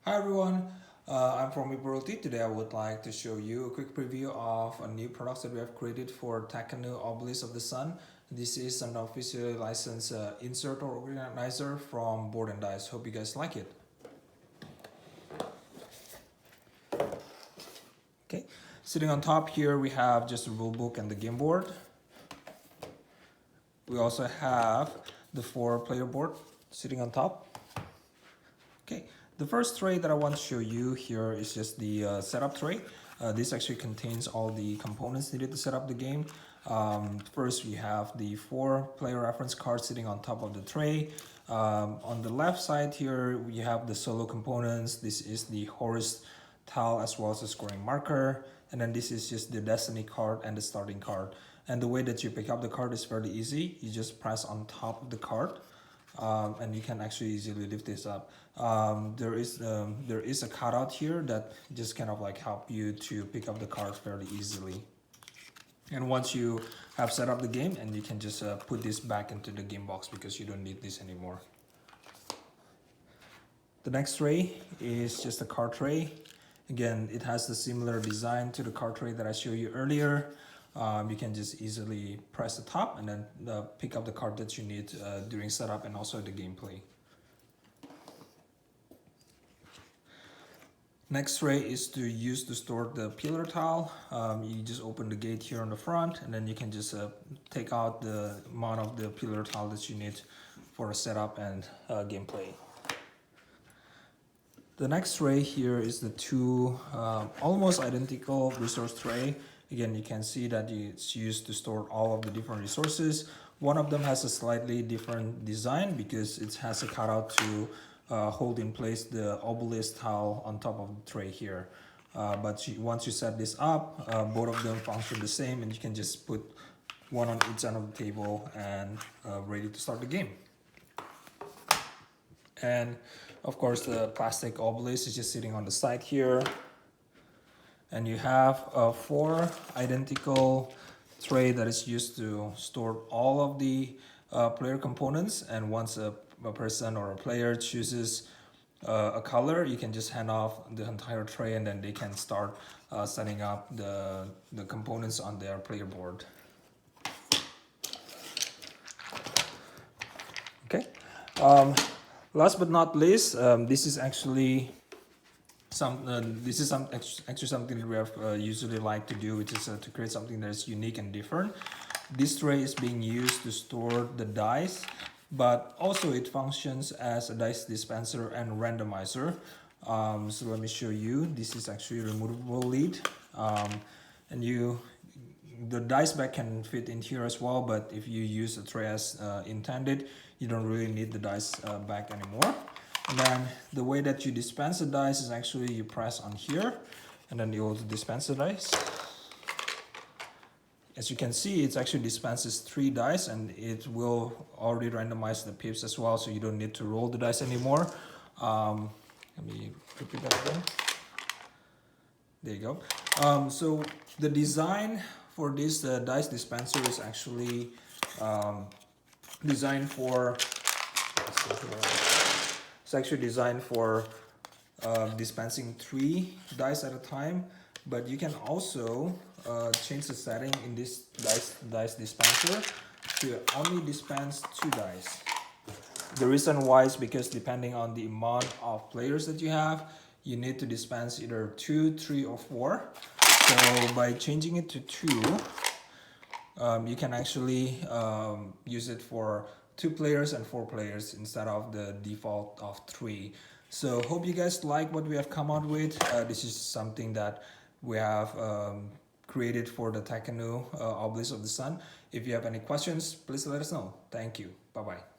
Hi everyone, I'm from Meeple Realty. Today I would like to show you a quick preview of a new product that we have created for Tekhenu Obelisk of the Sun. This is an officially licensed insert or organizer from Board and Dice. Hope you guys like it. Okay, sitting on top here we have just a rule book and the game board. We also have the 4-player board sitting on top. Okay, the first tray that I want to show you here is just the setup tray. This actually contains all the components needed to set up the game. First, we have the 4-player reference card sitting on top of the tray. On the left side here, we have the solo components. This is the Horus tile as well as the scoring marker. And then this is just the Destiny card and the starting card. And the way that you pick up the card is fairly easy. You just press on top of the card. And you can actually easily lift this up. There is a cutout here that just kind of like help you to pick up the card fairly easily. And once you have set up the game, and you can just put this back into the game box because you don't need this anymore. The next tray is just a card tray. Again, it has the similar design to the card tray that I showed you earlier. You can just easily press the top and then pick up the card that you need during setup and also the gameplay. Next tray is to use to store the pillar tile. You just open the gate here on the front, and then you can just take out the amount of the pillar tile that you need for a setup and gameplay. The next tray here is the two almost identical resource tray. Again, you can see that it's used to store all of the different resources. One of them has a slightly different design because it has a cutout to hold in place the Obelisk tile on top of the tray here. But once you set this up, both of them function the same, and you can just put one on each end of the table and ready to start the game. And of course, the plastic Obelisk is just sitting on the side here. And you have a 4 identical tray that is used to store all of the player components. And once a person or a player chooses a color, you can just hand off the entire tray, and then they can start setting up the components on their player board. Okay. Last but not least, this is actually actually something that we have usually like to do, which is to create something that is unique and different. This tray is being used to store the dice, but also it functions as a dice dispenser and randomizer. So let me show you. This is actually a removable lid, and the dice bag can fit in here as well, but if you use a tray as intended, you don't really need the dice bag anymore. And then the way that you dispense the dice is actually you press on here, and then you will dispense the dice. As you can see, it actually dispenses 3 dice, and it will already randomize the pips as well, so you don't need to roll the dice anymore. Let me repeat that again. There you go. So the design for this dice dispenser is actually designed for. It's actually designed for dispensing 3 dice at a time, but you can also change the setting in this dice dispenser to only dispense 2 dice. The reason why is because depending on the amount of players that you have, you need to dispense either 2, 3, or 4. So by changing it to 2, you can actually use it for 2 players and 4 players instead of the default of 3. So hope you guys like what we have come out with. This is something that we have created for the Tekhenu Obelisk of the Sun. If you have any questions, please let us know. Thank you. Bye-bye.